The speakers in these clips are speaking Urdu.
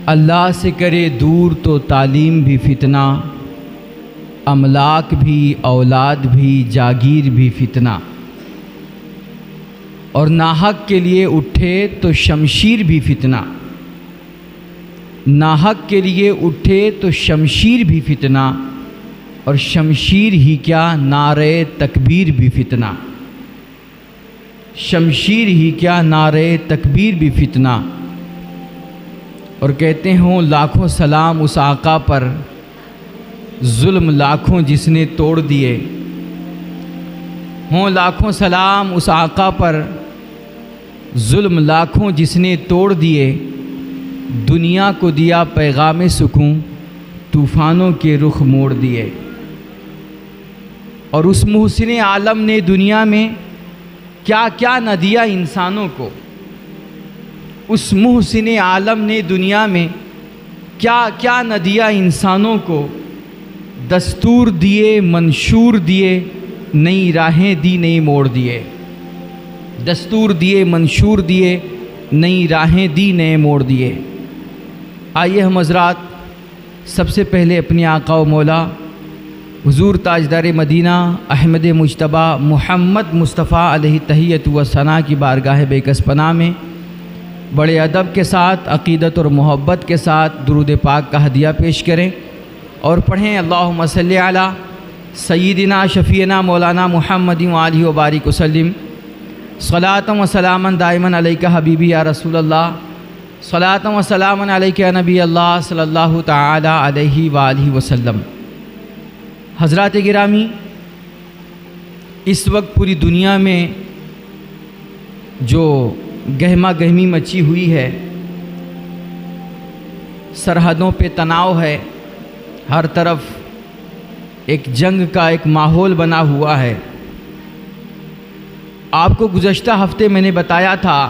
اللہ سے کرے دور تو تعلیم بھی فتنہ، املاک بھی اولاد بھی جاگیر بھی فتنہ، اور ناحق کے لیے اٹھے تو شمشیر بھی فتنہ، ناحق کے لیے اٹھے تو شمشیر بھی فتنہ، اور شمشیر ہی کیا نعرے تکبیر بھی فتنہ، شمشیر ہی کیا نعرے تکبیر بھی فتنہ۔ اور کہتے ہوں لاکھوں سلام اس آقا پر، ظلم لاکھوں جس نے توڑ دیے، ہوں لاکھوں سلام اس آقا پر، ظلم لاکھوں جس نے توڑ دیے، دنیا کو دیا پیغام سکون، طوفانوں کے رخ موڑ دیے۔ اور اس محسن عالم نے دنیا میں کیا کیا نہ دیا انسانوں کو، اس محسن عالم نے دنیا میں کیا کیا نہ دیا انسانوں کو، دستور دیے منشور دیے، نئی راہیں دی نئی موڑ دیے، دستور دیے منشور دیے، نئی راہیں دی نئے موڑ دیے۔ آئیے ہم حضرات سب سے پہلے اپنے آقا و مولا حضور تاجدار مدینہ احمد مجتبیٰ محمد مصطفیٰ علیہ تحیۃ و ثنا کی بارگاہ بے کس پناہ میں بڑے ادب کے ساتھ، عقیدت اور محبت کے ساتھ درود پاک کا ہدیہ پیش کریں اور پڑھیں اللہم صلی علی سیدنا شفیعنا مولانا محمد وآلہ وبارک وسلم، صلاۃ و سلاما دائما علیک حبیبی یا رسول اللہ، صلاۃ و سلاما علیک یا نبی اللہ صلی اللہ تعالی علیہ وآلہ وسلم۔ حضرات گرامی، اس وقت پوری دنیا میں جو گہما گہمی مچی ہوئی ہے، سرحدوں پہ تناؤ ہے، ہر طرف ایک جنگ کا ایک ماحول بنا ہوا ہے۔ آپ کو گزشتہ ہفتے میں نے بتایا تھا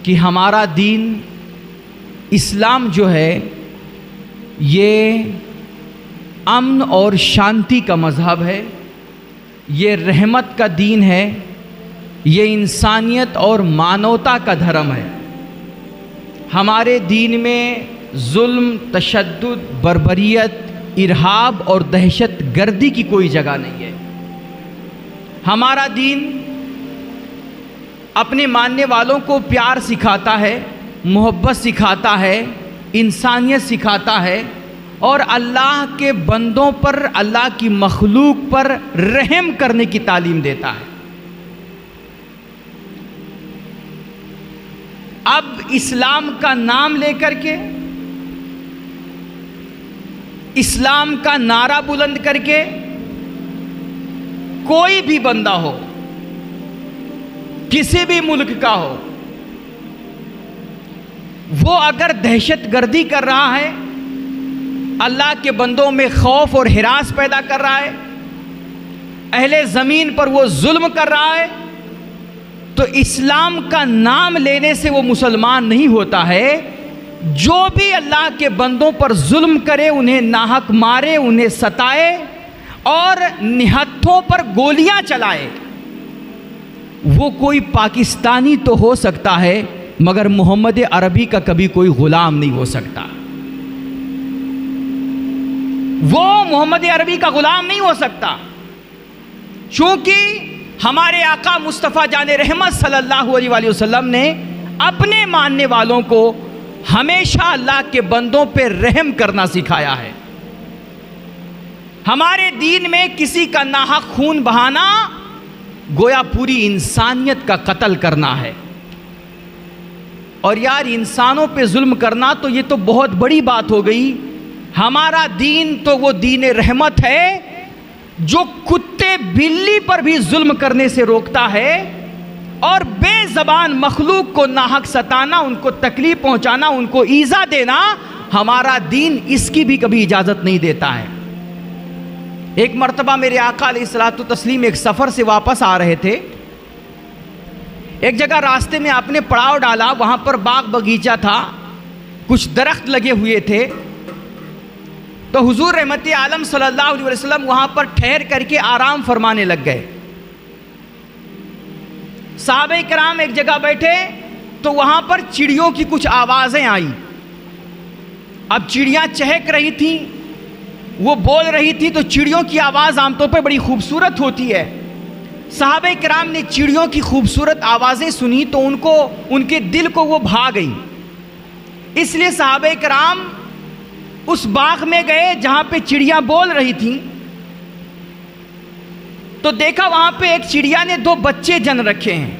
کہ ہمارا دین اسلام جو ہے یہ امن اور شانتی کا مذہب ہے، یہ رحمت کا دین ہے، یہ انسانیت اور مانوتا کا دھرم ہے۔ ہمارے دین میں ظلم، تشدد، بربریت، ارہاب اور دہشت گردی کی کوئی جگہ نہیں ہے۔ ہمارا دین اپنے ماننے والوں کو پیار سکھاتا ہے، محبت سکھاتا ہے، انسانیت سکھاتا ہے، اور اللہ کے بندوں پر، اللہ کی مخلوق پر رحم کرنے کی تعلیم دیتا ہے۔ اب اسلام کا نام لے کر کے، اسلام کا نعرہ بلند کر کے کوئی بھی بندہ ہو، کسی بھی ملک کا ہو، وہ اگر دہشت گردی کر رہا ہے، اللہ کے بندوں میں خوف اور ہراس پیدا کر رہا ہے، اہل زمین پر وہ ظلم کر رہا ہے، تو اسلام کا نام لینے سے وہ مسلمان نہیں ہوتا ہے۔ جو بھی اللہ کے بندوں پر ظلم کرے، انہیں ناحق مارے، انہیں ستائے اور نہتھوں پر گولیاں چلائے، وہ کوئی پاکستانی تو ہو سکتا ہے مگر محمد عربی کا کبھی کوئی غلام نہیں ہو سکتا۔ وہ محمد عربی کا غلام نہیں ہو سکتا، چونکہ ہمارے آقا مصطفیٰ جان رحمت صلی اللہ علیہ وآلہ وسلم نے اپنے ماننے والوں کو ہمیشہ اللہ کے بندوں پہ رحم کرنا سکھایا ہے۔ ہمارے دین میں کسی کا ناحق خون بہانا گویا پوری انسانیت کا قتل کرنا ہے۔ اور یار، انسانوں پہ ظلم کرنا تو یہ تو بہت بڑی بات ہو گئی۔ ہمارا دین تو وہ دین رحمت ہے جو کتے بلی پر بھی ظلم کرنے سے روکتا ہے، اور بے زبان مخلوق کو ناحق ستانا، ان کو تکلیف پہنچانا، ان کو ایذا دینا، ہمارا دین اس کی بھی کبھی اجازت نہیں دیتا ہے۔ ایک مرتبہ میرے آقا علیہ الصلوۃ والتسلیم ایک سفر سے واپس آ رہے تھے۔ ایک جگہ راستے میں آپ نے پڑاؤ ڈالا، وہاں پر باغ باغیچہ تھا، کچھ درخت لگے ہوئے تھے، تو حضور رحمت عالم صلی اللہ علیہ وسلم وہاں پر ٹھہر کر کے آرام فرمانے لگ گئے۔ صحابہ کرام ایک جگہ بیٹھے تو وہاں پر چڑیوں کی کچھ آوازیں آئیں۔ اب چڑیاں چہک رہی تھیں، وہ بول رہی تھی، تو چڑیوں کی آواز عام طور پہ بڑی خوبصورت ہوتی ہے. صحابہ کرام نے چڑیوں کی خوبصورت آوازیں سنی تو ان کے دل کو وہ بھا گئی. اس لیے صحابہ کرام اس باغ میں گئے جہاں پہ چڑیاں بول رہی تھیں. تو دیکھا وہاں پہ ایک چڑیا نے 2 بچے جن رکھے ہیں.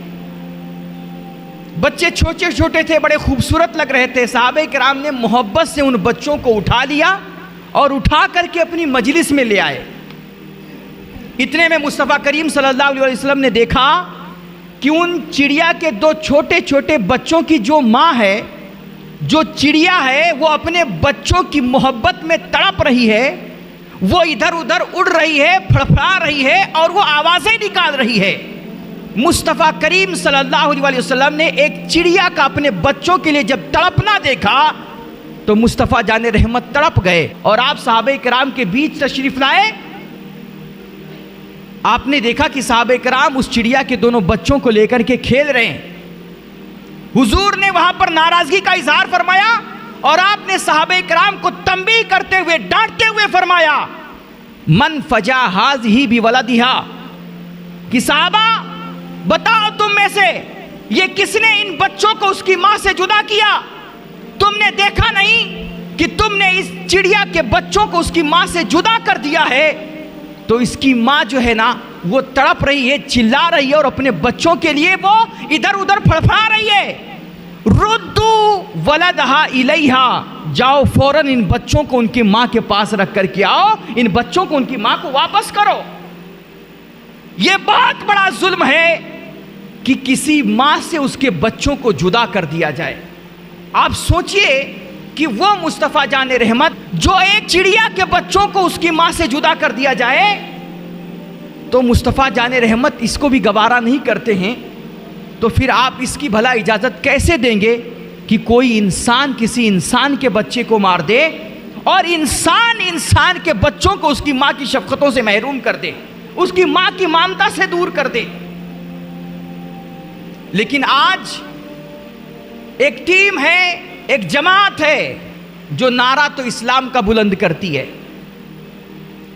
بچے چھوٹے چھوٹے تھے، بڑے خوبصورت لگ رہے تھے. صحابہ کرام نے محبت سے ان بچوں کو اٹھا لیا اور اٹھا کر کے اپنی مجلس میں لے آئے. اتنے میں مصطفیٰ کریم صلی اللہ علیہ وسلم نے دیکھا کہ ان چڑیا کے 2 چھوٹے چھوٹے بچوں کی جو ماں ہے، جو چڑیا ہے، وہ اپنے بچوں کی محبت میں تڑپ رہی ہے. وہ ادھر ادھر اڑ رہی ہے، پھڑپھڑا رہی ہے اور وہ آوازیں نکال رہی ہے. مصطفیٰ کریم صلی اللہ علیہ وسلم نے ایک چڑیا کا اپنے بچوں کے لیے جب تڑپنا دیکھا تو مصطفیٰ جان رحمت تڑپ گئے اور آپ صحابہ کرام کے بیچ تشریف لائے. آپ نے دیکھا کہ صحابہ کرام اس چڑیا کے دونوں بچوں کو لے کر کے کھیل رہے ہیں. حضور نے وہاں پر ناراضگی کا اظہار فرمایا اور آپ نے صحابہ کرام کو تنبیہ کرتے ہوئے، ڈانٹتے ہوئے فرمایا، من فجا ہذہ بولدھا، کہ صحابہ بتاؤ تم میں سے یہ کس نے ان بچوں کو اس کی ماں سے جدا کیا؟ تم نے دیکھا نہیں کہ تم نے اس چڑیا کے بچوں کو اس کی ماں سے جدا کر دیا ہے؟ تو اس کی ماں جو ہے نا وہ تڑپ رہی ہے، چلا رہی ہے اور اپنے بچوں کے لیے وہ ادھر ادھر پھڑپھڑا رہی ہے. ردو ولدہا الیہا، جاؤ فوراً ان بچوں کو ان کی ماں کے پاس رکھ کر کے آؤ، ان بچوں کو ان کی ماں کو واپس کرو. یہ بہت بڑا ظلم ہے کہ کسی ماں سے اس کے بچوں کو جدا کر دیا جائے. آپ سوچئے کہ وہ مصطفیٰ جان رحمت جو ایک چڑیا کے بچوں کو اس کی ماں سے جدا کر دیا جائے، تو مصطفیٰ جان رحمت اس کو بھی گوارا نہیں کرتے ہیں. تو پھر آپ اس کی بھلا اجازت کیسے دیں گے کہ کوئی انسان کسی انسان کے بچے کو مار دے اور انسان کے بچوں کو اس کی ماں کی شفقتوں سے محروم کر دے، اس کی ماں کی ممتا سے دور کر دے؟ لیکن آج ایک ٹیم ہے، ایک جماعت ہے جو نعرہ تو اسلام کا بلند کرتی ہے،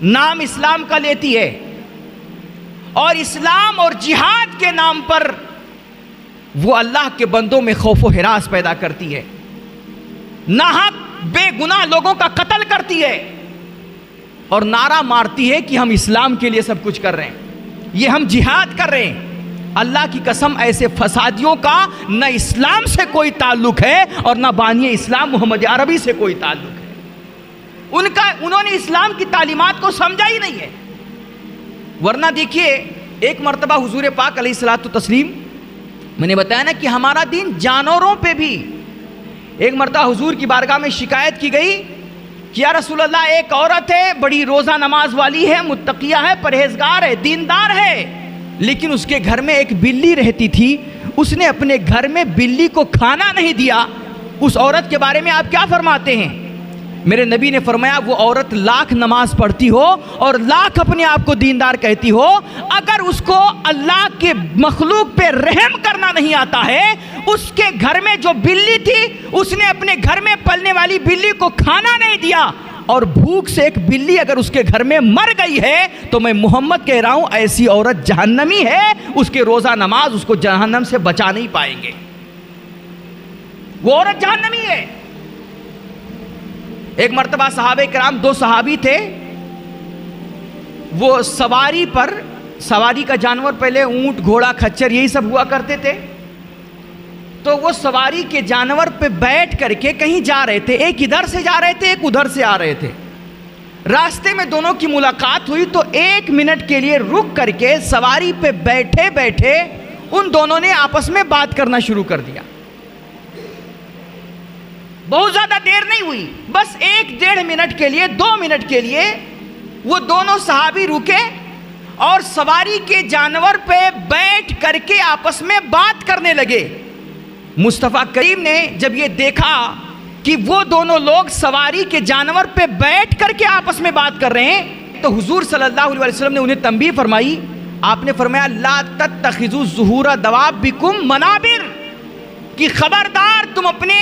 نام اسلام کا لیتی ہے اور اسلام اور جہاد کے نام پر وہ اللہ کے بندوں میں خوف و ہراس پیدا کرتی ہے، ناحق بے گناہ لوگوں کا قتل کرتی ہے اور نعرہ مارتی ہے کہ ہم اسلام کے لیے سب کچھ کر رہے ہیں، یہ ہم جہاد کر رہے ہیں. اللہ کی قسم ایسے فسادیوں کا نہ اسلام سے کوئی تعلق ہے اور نہ بانی اسلام محمد عربی سے کوئی تعلق ہے. انہوں نے اسلام کی تعلیمات کو سمجھا ہی نہیں ہے. ورنہ دیکھیے ایک مرتبہ حضور پاک علیہ الصلوۃ والتسلیم، میں نے بتایا نا کہ ہمارا دین جانوروں پہ بھی، ایک مرتبہ حضور کی بارگاہ میں شکایت کی گئی کہ یا رسول اللہ ایک عورت ہے، بڑی روزہ نماز والی ہے، متقیہ ہے، پرہیزگار ہے، دیندار ہے، لیکن اس کے گھر میں ایک بلی رہتی تھی، اس نے اپنے گھر میں بلی کو کھانا نہیں دیا. اس عورت کے بارے میں آپ کیا فرماتے ہیں؟ میرے نبی نے فرمایا وہ عورت لاکھ نماز پڑھتی ہو اور لاکھ اپنے آپ کو دیندار کہتی ہو، اگر اس کو اللہ کے مخلوق پہ رحم کرنا نہیں آتا ہے، اس کے گھر میں جو بلی تھی اس نے اپنے گھر میں پلنے والی بلی کو کھانا نہیں دیا اور بھوک سے ایک بلی اگر اس کے گھر میں مر گئی ہے تو میں محمد کہہ رہا ہوں ایسی عورت جہنمی ہے، اس کے روزہ نماز اس کو جہنم سے بچا نہیں پائیں گے، وہ عورت جہنمی ہے. ایک مرتبہ صحابہ کرام 2 صحابی تھے، وہ سواری پر، سواری کا جانور پہلے اونٹ گھوڑا کھچر یہی سب ہوا کرتے تھے، تو وہ سواری کے جانور پہ بیٹھ کر کے کہیں جا رہے تھے، ایک ادھر سے جا رہے تھے ایک ادھر سے آ رہے تھے. راستے میں دونوں کی ملاقات ہوئی تو 1 منٹ کے لیے رک کر کے سواری پہ بیٹھے بیٹھے ان دونوں نے آپس میں بات کرنا شروع کر دیا. بہت زیادہ دیر نہیں ہوئی، بس 1-1.5 منٹ کے لیے 2 منٹ کے لیے وہ دونوں صحابی رکے اور سواری کے جانور پہ بیٹھ کر کے آپس میں بات کرنے لگے. مصطفیٰ کریم نے جب یہ دیکھا کہ وہ دونوں لوگ سواری کے جانور پہ بیٹھ کر کے آپس میں بات کر رہے ہیں تو حضور صلی اللہ علیہ وسلم نے انہیں تنبیہ فرمائی. آپ نے فرمایا لا تتخذوا ظہور دوابکم منابر، کہ خبردار تم اپنے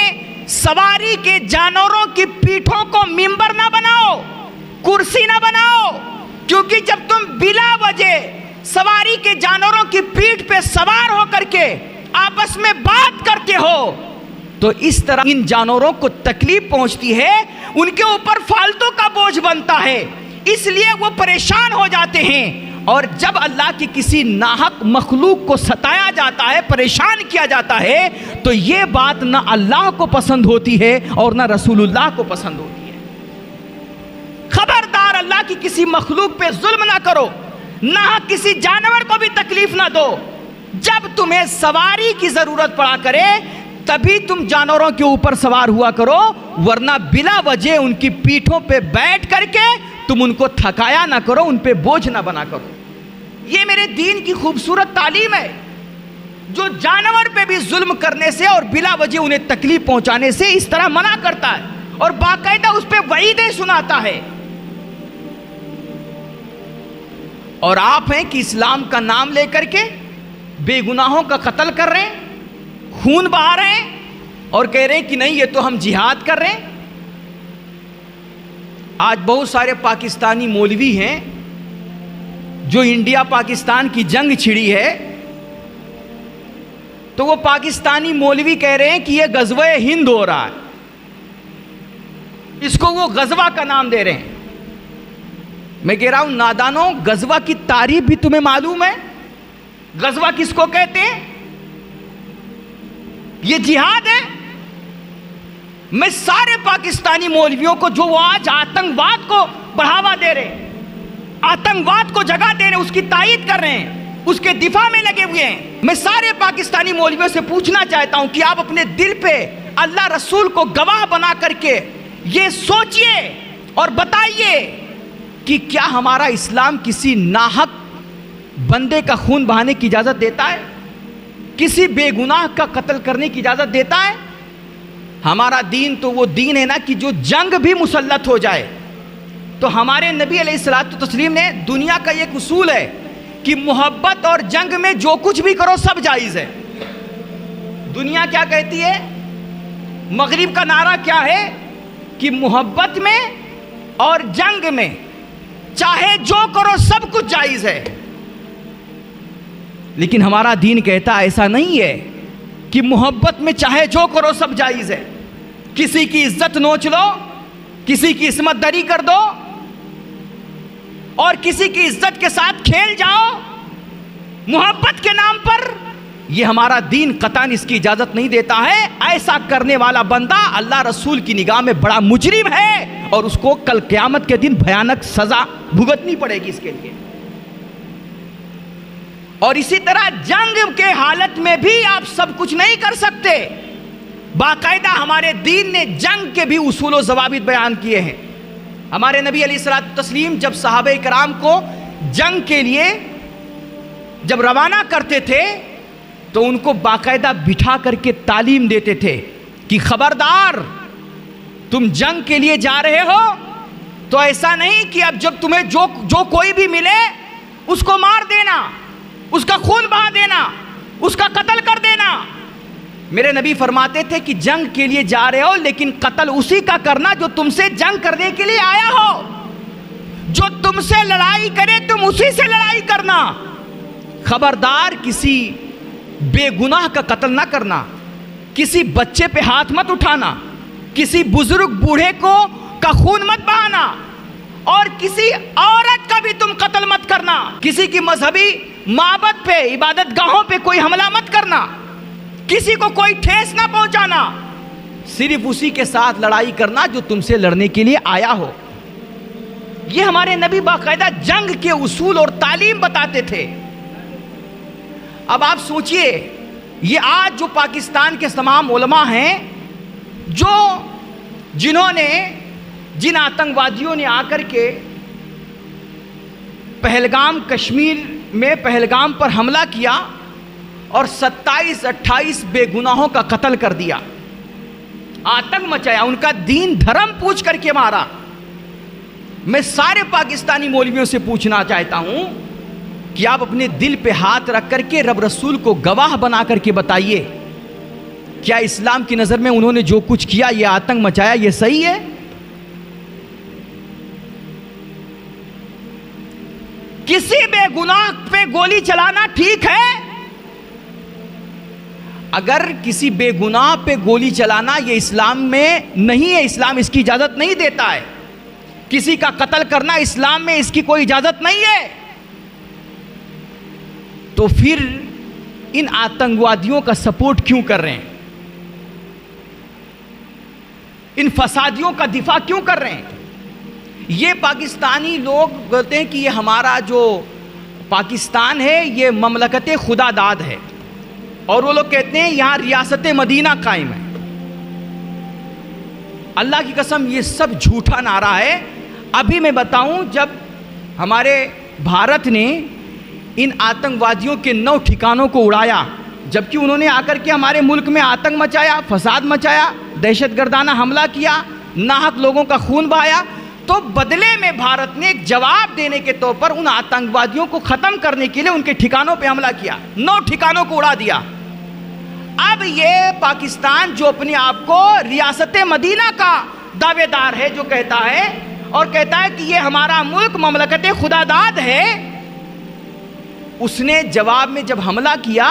سواری کے جانوروں کی پیٹھوں کو منبر نہ بناؤ، کرسی نہ بناؤ، کیونکہ جب تم بلا وجہ سواری کے جانوروں کی پیٹھ پہ سوار ہو کر کے آپس میں بات کرتے ہو تو اس طرح ان جانوروں کو تکلیف پہنچتی ہے، ان کے اوپر فالتو کا بوجھ بنتا ہے، اس لیے وہ پریشان ہو جاتے ہیں۔ اور جب اللہ کی کسی ناحق مخلوق کو ستایا جاتا ہے، پریشان کیا جاتا ہے، تو یہ بات نہ اللہ کو پسند ہوتی ہے اور نہ رسول اللہ کو پسند ہوتی ہے۔ خبردار، اللہ کی کسی مخلوق پہ ظلم نہ کرو، نہ کسی جانور کو بھی تکلیف نہ دو۔ جب تمہیں سواری کی ضرورت پڑا کرے تبھی تم جانوروں کے اوپر سوار ہوا کرو، ورنہ بلا وجہ ان کی پیٹھوں پہ بیٹھ کر کے تم ان کو تھکایا نہ کرو، ان پہ بوجھ نہ بنا کرو۔ یہ میرے دین کی خوبصورت تعلیم ہے، جو جانور پہ بھی ظلم کرنے سے اور بلا وجہ انہیں تکلیف پہنچانے سے اس طرح منع کرتا ہے اور باقاعدہ اس پہ وعیدیں سناتا ہے۔ اور آپ ہیں کہ اسلام کا نام لے کر کے بے گناہوں کا قتل کر رہے ہیں، خون بہا رہے ہیں اور کہہ رہے ہیں کہ نہیں یہ تو ہم جہاد کر رہے ہیں۔ آج بہت سارے پاکستانی مولوی ہیں جو انڈیا پاکستان کی جنگ چھڑی ہے تو وہ پاکستانی مولوی کہہ رہے ہیں کہ یہ غزوہ ہند ہو رہا ہے، اس کو وہ غزوہ کا نام دے رہے ہیں۔ میں کہہ رہا ہوں نادانوں، غزوہ کی تعریف بھی تمہیں معلوم ہے؟ غزوہ کس کو کہتے ہیں؟ یہ جہاد ہے۔ میں سارے پاکستانی مولویوں کو جو وہ آج آتنکواد کو بڑھاوا دے رہے ہیں، آتنکواد کو جگہ دے رہے ہیں، اس کی تائید کر رہے ہیں، اس کے دفاع میں لگے ہوئے ہیں، میں سارے پاکستانی مولویوں سے پوچھنا چاہتا ہوں کہ آپ اپنے دل پہ اللہ رسول کو گواہ بنا کر کے یہ سوچئے اور بتائیے کہ کیا ہمارا اسلام کسی ناحق بندے کا خون بہانے کی اجازت دیتا ہے؟ کسی بے گناہ کا قتل کرنے کی اجازت دیتا ہے؟ ہمارا دین تو وہ دین ہے نا کہ جو جنگ بھی مسلط ہو جائے، تو ہمارے نبی علیہ الصلوۃ والتسلیم نے دنیا کا ایک اصول ہے کہ محبت اور جنگ میں جو کچھ بھی کرو سب جائز ہے۔ دنیا کیا کہتی ہے؟ مغرب کا نعرہ کیا ہے کہ محبت میں اور جنگ میں چاہے جو کرو سب کچھ جائز ہے، لیکن ہمارا دین کہتا ایسا نہیں ہے کہ محبت میں چاہے جو کرو سب جائز ہے۔ کسی کی عزت نوچ لو، کسی کی عصمت دری کر دو اور کسی کی عزت کے ساتھ کھیل جاؤ محبت کے نام پر، یہ ہمارا دین قطعاً اس کی اجازت نہیں دیتا ہے۔ ایسا کرنے والا بندہ اللہ رسول کی نگاہ میں بڑا مجرم ہے اور اس کو کل قیامت کے دن بھیانک سزا بھگتنی پڑے گی اس کے لیے۔ اور اسی طرح جنگ کے حالت میں بھی آپ سب کچھ نہیں کر سکتے، باقاعدہ ہمارے دین نے جنگ کے بھی اصول و ضوابط بیان کیے ہیں۔ ہمارے نبی علیہ الصلوۃ والتسلیم جب صحابہ کرام کو جنگ کے لیے جب روانہ کرتے تھے تو ان کو باقاعدہ بٹھا کر کے تعلیم دیتے تھے کہ خبردار تم جنگ کے لیے جا رہے ہو تو ایسا نہیں کہ اب جب تمہیں جو کوئی بھی ملے اس کو مار دینا، اس کا خون بہا دینا، اس کا قتل کر دینا۔ میرے نبی فرماتے تھے کہ جنگ کے لیے جا رہے ہو لیکن قتل اسی کا کرنا جو تم سے جنگ کرنے کے لیے آیا ہو، جو تم سے لڑائی کرے تم اسی سے لڑائی کرنا۔ خبردار کسی بے گناہ کا قتل نہ کرنا، کسی بچے پہ ہاتھ مت اٹھانا، کسی بزرگ بوڑھے کا خون مت بہانا اور کسی عورت کا بھی تم قتل مت کرنا، کسی کی مذہبی معبد پہ عبادت گاہوں پہ کوئی حملہ مت کرنا، کسی کو کوئی ٹھیس نہ پہنچانا، صرف اسی کے ساتھ لڑائی کرنا جو تم سے لڑنے کے لیے آیا ہو۔ یہ ہمارے نبی باقاعدہ جنگ کے اصول اور تعلیم بتاتے تھے۔ اب آپ سوچئے یہ آج جو پاکستان کے تمام علماء ہیں جن آتنکوادیوں نے آ کر کے پہلگام کشمیر میں پہلگام پر حملہ کیا اور 27-28 بے گناہوں کا قتل کر دیا، آتنک مچایا، ان کا دین دھرم پوچھ کر کے مارا۔ میں سارے پاکستانی مولویوں سے پوچھنا چاہتا ہوں کہ آپ اپنے دل پہ ہاتھ رکھ کر کے رب رسول کو گواہ بنا کر کے بتائیے کیا اسلام کی نظر میں انہوں نے جو کچھ کیا، یہ آتنک مچایا، یہ صحیح ہے؟ کسی بے گناہ پہ گولی چلانا ٹھیک ہے؟ اگر کسی بے گناہ پہ گولی چلانا یہ اسلام میں نہیں ہے، اسلام اس کی اجازت نہیں دیتا ہے. کسی کا قتل کرنا اسلام میں اس کی کوئی اجازت نہیں ہے. تو پھر ان آتنکوادیوں کا سپورٹ کیوں کر رہے ہیں؟ ان فسادیوں کا دفاع کیوں کر رہے ہیں؟ یہ پاکستانی لوگ کہتے ہیں کہ یہ ہمارا جو پاکستان ہے یہ مملکت خدا داد ہے، اور وہ لوگ کہتے ہیں یہاں ریاست مدینہ قائم ہے. اللہ کی قسم یہ سب جھوٹا نعرہ ہے. ابھی میں بتاؤں، جب ہمارے بھارت نے ان آتنکوادیوں کے 9 ٹھکانوں کو اڑایا، جبکہ انہوں نے آ کر کے ہمارے ملک میں آتنک مچایا، فساد مچایا، دہشت گردانہ حملہ کیا، ناحق لوگوں کا خون بہایا، تو بدلے میں بھارت نے ایک جواب دینے کے طور پر ان آتنکوادیوں کو ختم کرنے کے لیے ان کے ٹھکانوں پہ حملہ کیا، 9 ٹھکانوں کو اڑا دیا. اب یہ پاکستان جو اپنے آپ کو ریاست مدینہ کا دعوے دار ہے، جو کہتا ہے اور کہتا ہے کہ یہ ہمارا ملک مملکت خدا داد ہے، اس نے جواب میں جب حملہ کیا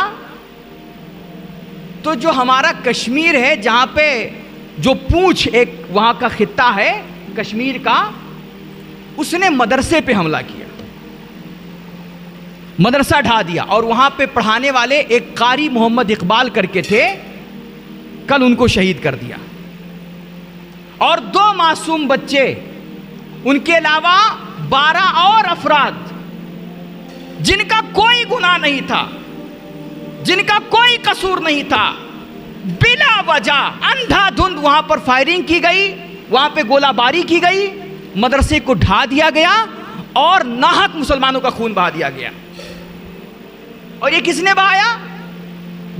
تو جو ہمارا کشمیر ہے، جہاں پہ جو پونچھ ایک وہاں کا خطہ ہے کشمیر کا، اس نے مدرسے پہ حملہ کیا، مدرسہ ڈھا دیا، اور وہاں پہ پڑھانے والے ایک قاری محمد اقبال کر کے تھے، کل ان کو شہید کر دیا. اور 2 معصوم بچے، ان کے علاوہ 12 اور افراد جن کا کوئی گناہ نہیں تھا، جن کا کوئی قصور نہیں تھا، بلا وجہ اندھا دھند وہاں پر فائرنگ کی گئی، وہاں پہ گولہ باری کی گئی، مدرسے کو ڈھا دیا گیا اور ناحق مسلمانوں کا خون بہا دیا گیا. اور یہ کس نے بہایا؟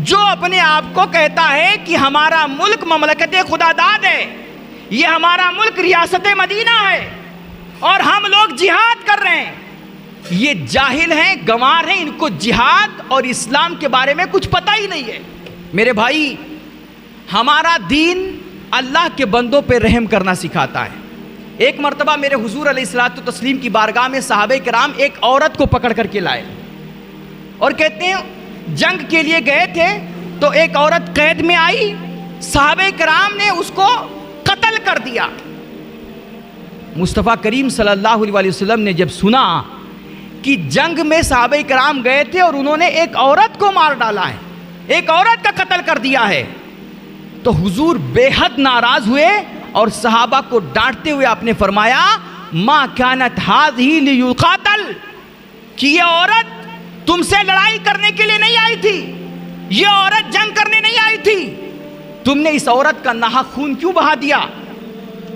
جو اپنے آپ کو کہتا ہے کہ ہمارا ملک مملکت خدا داد ہے، یہ ہمارا ملک ریاست مدینہ ہے اور ہم لوگ جہاد کر رہے ہیں. یہ جاہل ہیں، گنوار ہیں، ان کو جہاد اور اسلام کے بارے میں کچھ پتہ ہی نہیں ہے. میرے بھائی، ہمارا دین اللہ کے بندوں پہ رحم کرنا سکھاتا ہے. ایک مرتبہ میرے حضور علیہ الصلوۃ والتسلیم کی بارگاہ میں صحابہ کرام ایک عورت کو پکڑ کر کے لائے اور کہتے ہیں جنگ کے لیے گئے تھے تو ایک عورت قید میں آئی، صحابہ کرام نے اس کو قتل کر دیا. مصطفیٰ کریم صلی اللہ علیہ وسلم نے جب سنا کہ جنگ میں صحابہ کرام گئے تھے اور انہوں نے ایک عورت کو مار ڈالا ہے، ایک عورت کا قتل کر دیا ہے، تو حضور بے حد ناراض ہوئے اور صحابہ کو ڈانٹتے ہوئے آپ نے فرمایا ما کانت ھذہ لیقاتل، کہ یہ عورت تم سے لڑائی کرنے کے لیے نہیں آئی تھی، یہ عورت جنگ کرنے نہیں آئی تھی، تم نے اس عورت کا ناحق خون کیوں بہا دیا؟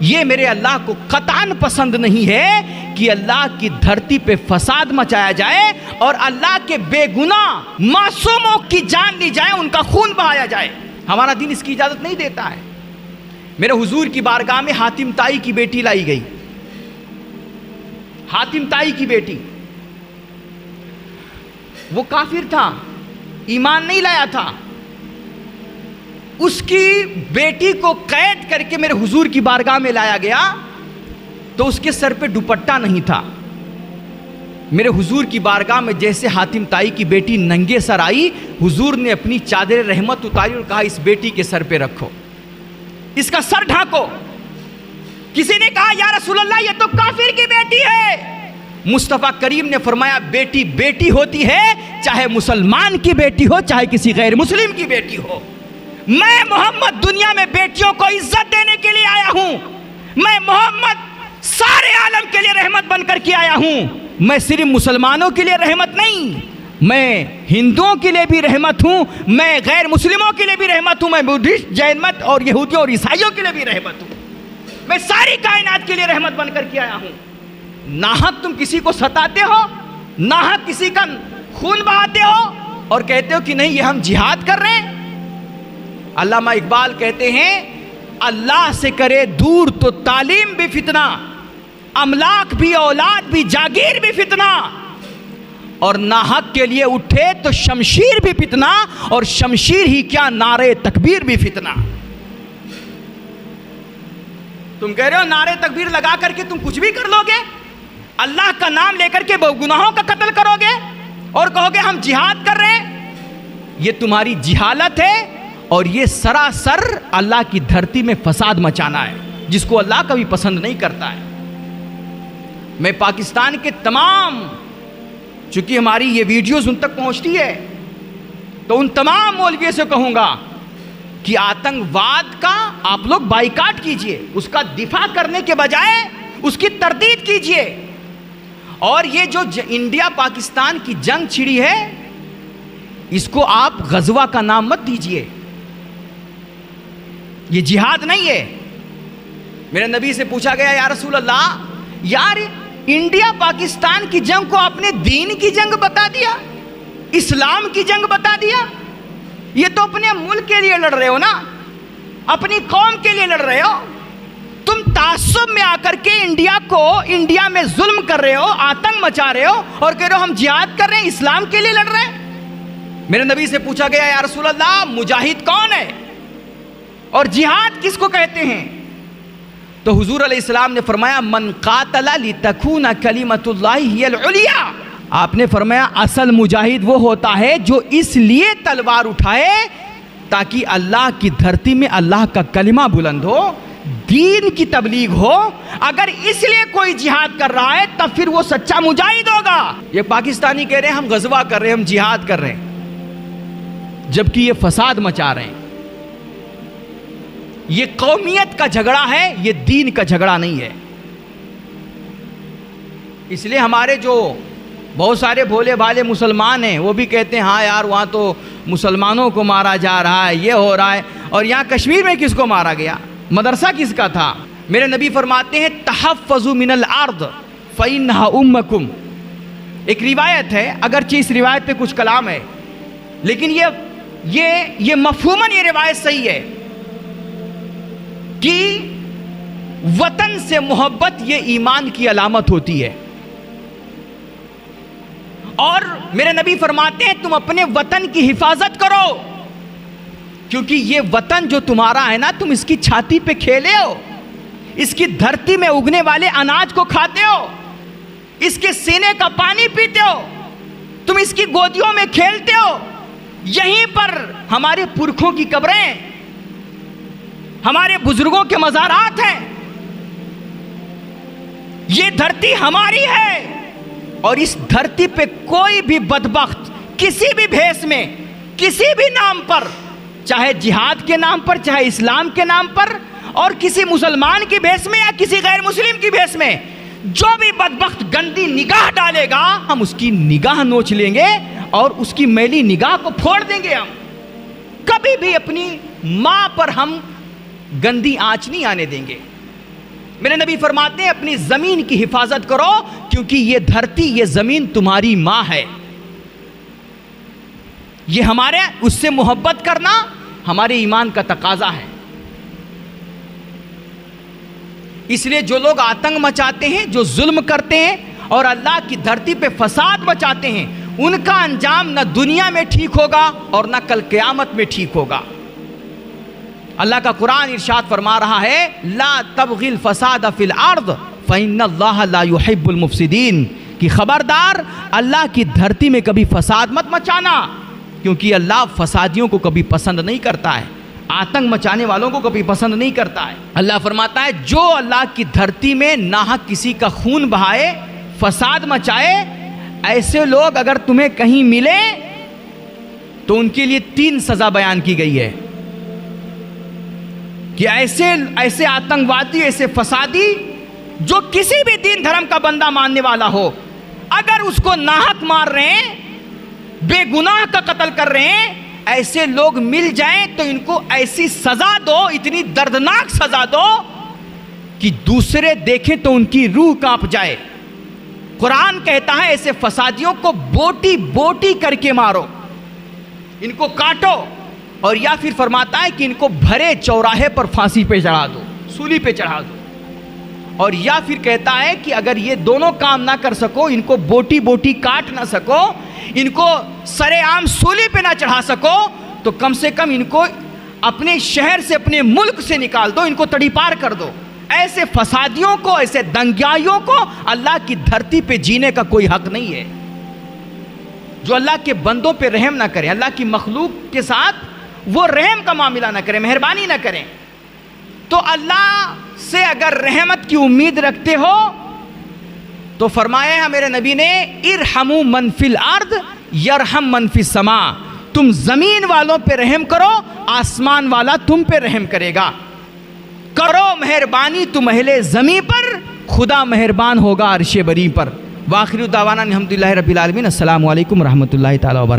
یہ میرے اللہ کو قطعاً پسند نہیں ہے کہ اللہ کی دھرتی پہ فساد مچایا جائے اور اللہ کے بے گناہ معصوموں کی جان لی جائے، ان کا خون بہایا جائے. ہمارا دین اس کی اجازت نہیں دیتا ہے. میرے حضور کی بارگاہ میں حاتم طائی کی بیٹی لائی گئی. حاتم طائی کی بیٹی، وہ کافر تھا، ایمان نہیں لایا تھا. اس کی بیٹی کو قید کر کے میرے حضور کی بارگاہ میں لایا گیا تو اس کے سر پہ دوپٹہ نہیں تھا. میرے حضور کی بارگاہ میں جیسے حاتم طائی کی بیٹی ننگے سر آئی، حضور نے اپنی چادر رحمت اتاری اور کہا اس بیٹی کے سر پہ رکھو، اس کا سر ڈھانکو. کسی نے کہا یا رسول اللہ یہ تو کافر کی بیٹی ہے. مصطفیٰ کریم نے فرمایا بیٹی بیٹی ہوتی ہے، چاہے مسلمان کی بیٹی ہو چاہے کسی غیر مسلم کی بیٹی ہو. میں محمد دنیا میں بیٹیوں کو عزت دینے کے لیے آیا ہوں. میں محمد سارے عالم کے لیے رحمت بن کر کے آیا ہوں. میں صرف مسلمانوں کے لیے رحمت نہیں، میں ہندوؤں کے لیے بھی رحمت ہوں، میں غیر مسلموں کے لیے بھی رحمت ہوں، میں بدھسٹ، جین مت اور یہودیوں اور عیسائیوں کے لیے بھی رحمت ہوں. میں ساری کائنات کے لیے رحمت بن کر کے آیا ہوں. ناحق تم کسی کو ستاتے ہو، ناحق کسی کا خون بہاتے ہو اور کہتے ہو کہ نہیں یہ ہم جہاد کر رہے ہیں. علامہ اقبال کہتے ہیں اللہ سے کرے دور تو تعلیم بھی فتنہ، املاک بھی، اولاد بھی، جاگیر بھی فتنہ، اور ناحق کے لیے اٹھے تو شمشیر بھی فتنہ، اور شمشیر ہی کیا نعرے تکبیر بھی فتنہ۔ تم کہہ رہے ہو نعرے تکبیر لگا کر کے تم کچھ بھی کر لو گے، اللہ کا نام لے کر کے گناہوں کا قتل کرو گے اور کہو گے ہم جہاد کر رہے ہیں، یہ تمہاری جہالت ہے، اور یہ سراسر اللہ کی دھرتی میں فساد مچانا ہے، جس کو اللہ کبھی پسند نہیں کرتا ہے۔ میں پاکستان کے تمام، چونکہ ہماری یہ ویڈیوز ان تک پہنچتی ہے، تو ان تمام مولویوں سے کہوں گا کہ آتنکواد کا آپ لوگ بائیکاٹ کیجئے، اس کا دفاع کرنے کے بجائے اس کی تردید کیجئے، اور یہ جو انڈیا پاکستان کی جنگ چھڑی ہے اس کو آپ غزوہ کا نام مت دیجئے، یہ جہاد نہیں ہے۔ میرے نبی سے پوچھا گیا یا رسول اللہ، یار انڈیا پاکستان کی جنگ کو آپ نے دین کی جنگ بتا دیا، اسلام کی جنگ بتا دیا، یہ تو اپنے ملک کے لیے لڑ رہے ہو نا، اپنی قوم کے لیے لڑ رہے ہو، تم تعصب میں آ کر کے انڈیا میں ظلم کر رہے ہو، آتنک مچا رہے ہو، اور کہہ رہے ہو ہم جہاد کر رہے ہیں، اسلام کے لیے لڑ رہے ہیں۔ میرے نبی سے پوچھا گیا یا رسول اللہ مجاہد کون ہے اور جہاد کس کو کہتے ہیں؟ تو حضور علیہ السلام نے فرمایا من قاتل لتکون کلمۃ اللہ ہی العلیٰ، آپ نے فرمایا اصل مجاہد وہ ہوتا ہے جو اس لیے تلوار اٹھائے تاکہ اللہ کی دھرتی میں اللہ کا کلمہ بلند ہو، دین کی تبلیغ ہو۔ اگر اس لیے کوئی جہاد کر رہا ہے تب پھر وہ سچا مجاہد ہوگا۔ یہ پاکستانی کہہ رہے ہیں ہم غزوہ کر رہے ہیں، ہم جہاد کر رہے ہیں، جبکہ یہ فساد مچا رہے ہیں۔ یہ قومیت کا جھگڑا ہے، یہ دین کا جھگڑا نہیں ہے۔ اس لیے ہمارے جو بہت سارے بھولے بھالے مسلمان ہیں وہ بھی کہتے ہیں ہاں یار وہاں تو مسلمانوں کو مارا جا رہا ہے، یہ ہو رہا ہے، اور یہاں کشمیر میں کس کو مارا گیا؟ مدرسہ کس کا تھا؟ میرے نبی فرماتے ہیں تحفظوا من الارض فإنها امکم۔ ایک روایت ہے، اگرچہ اس روایت پہ کچھ کلام ہے، لیکن یہ مفہوماً یہ روایت صحیح ہے کہ وطن سے محبت یہ ایمان کی علامت ہوتی ہے، اور میرے نبی فرماتے ہیں تم اپنے وطن کی حفاظت کرو، کیونکہ یہ وطن جو تمہارا ہے نا، تم اس کی چھاتی پہ کھیلے ہو، اس کی دھرتی میں اگنے والے اناج کو کھاتے ہو، اس کے سینے کا پانی پیتے ہو، تم اس کی گودیوں میں کھیلتے ہو۔ یہیں پر ہمارے پرکھوں کی قبریں، ہمارے بزرگوں کے مزارات ہیں، یہ دھرتی ہماری ہے، اور اس دھرتی پہ کوئی بھی بدبخت کسی بھی بھیس میں، کسی بھی نام پر، چاہے جہاد کے نام پر، چاہے اسلام کے نام پر، اور کسی مسلمان کی بھیس میں یا کسی غیر مسلم کی بھیس میں، جو بھی بدبخت گندی نگاہ ڈالے گا ہم اس کی نگاہ نوچ لیں گے اور اس کی میلی نگاہ کو پھوڑ دیں گے۔ ہم کبھی بھی اپنی ماں پر ہم گندی آنچ نہیں آنے دیں گے۔ میرے نبی فرماتے ہیں اپنی زمین کی حفاظت کرو، کیونکہ یہ دھرتی، یہ زمین تمہاری ماں ہے، یہ ہمارے اس سے محبت کرنا ہمارے ایمان کا تقاضا ہے۔ اس لیے جو لوگ آتنک مچاتے ہیں، جو ظلم کرتے ہیں اور اللہ کی دھرتی پہ فساد مچاتے ہیں، ان کا انجام نہ دنیا میں ٹھیک ہوگا اور نہ کل قیامت میں ٹھیک ہوگا۔ اللہ کا قرآن ارشاد فرما رہا ہے لا تبغی الفساد فی الارض فإن اللہ لا يحب المفسدین، کہ خبردار اللہ کی دھرتی میں کبھی فساد مت مچانا، کیونکہ اللہ فسادیوں کو کبھی پسند نہیں کرتا ہے، آتنک مچانے والوں کو کبھی پسند نہیں کرتا ہے۔ اللہ فرماتا ہے جو اللہ کی دھرتی میں ناحق کسی کا خون بہائے، فساد مچائے، ایسے لوگ اگر تمہیں کہیں ملے تو ان کے لیے 3 سزا بیان کی گئی ہے کہ ایسے آتنکوادی، ایسے فسادی جو کسی بھی دین دھرم کا بندہ ماننے والا ہو، اگر اس کو ناحق مار رہے ہیں، بے گناہ کا قتل کر رہے ہیں، ایسے لوگ مل جائیں تو ان کو ایسی سزا دو، اتنی دردناک سزا دو کہ دوسرے دیکھیں تو ان کی روح کانپ جائے۔ قرآن کہتا ہے ایسے فسادیوں کو بوٹی بوٹی کر کے مارو، ان کو کاٹو، اور یا پھر فرماتا ہے کہ ان کو بھرے چوراہے پر پھانسی پہ چڑھا دو، سولی پہ چڑھا دو، اور یا پھر کہتا ہے کہ اگر یہ دونوں کام نہ کر سکو، ان کو بوٹی بوٹی کاٹ نہ سکو، ان کو سر عام سولی پہ نہ چڑھا سکو، تو کم سے کم ان کو اپنے شہر سے، اپنے ملک سے نکال دو، ان کو تڑی پار کر دو۔ ایسے فسادیوں کو، ایسے دنگیائیوں کو اللہ کی دھرتی پہ جینے کا کوئی حق نہیں ہے۔ جو اللہ کے بندوں پہ رحم نہ کریں، اللہ کی مخلوق کے ساتھ وہ رحم کا معاملہ نہ کریں، مہربانی نہ کریں، تو اللہ سے اگر رحمت کی امید رکھتے ہو تو فرمایا ہے میرے نبی نے، ارحموا من فی الارض یرحم من فی السماء، تم زمین والوں پہ رحم کرو، آسمان والا تم پہ رحم کرے گا۔ کرو مہربانی تم اہل زمین پر، خدا مہربان ہوگا عرش بری پر۔ وآخر دعوانا الحمدللہ رب العالمین۔ السلام علیکم ورحمۃ اللہ تعالی وبرکاتہ۔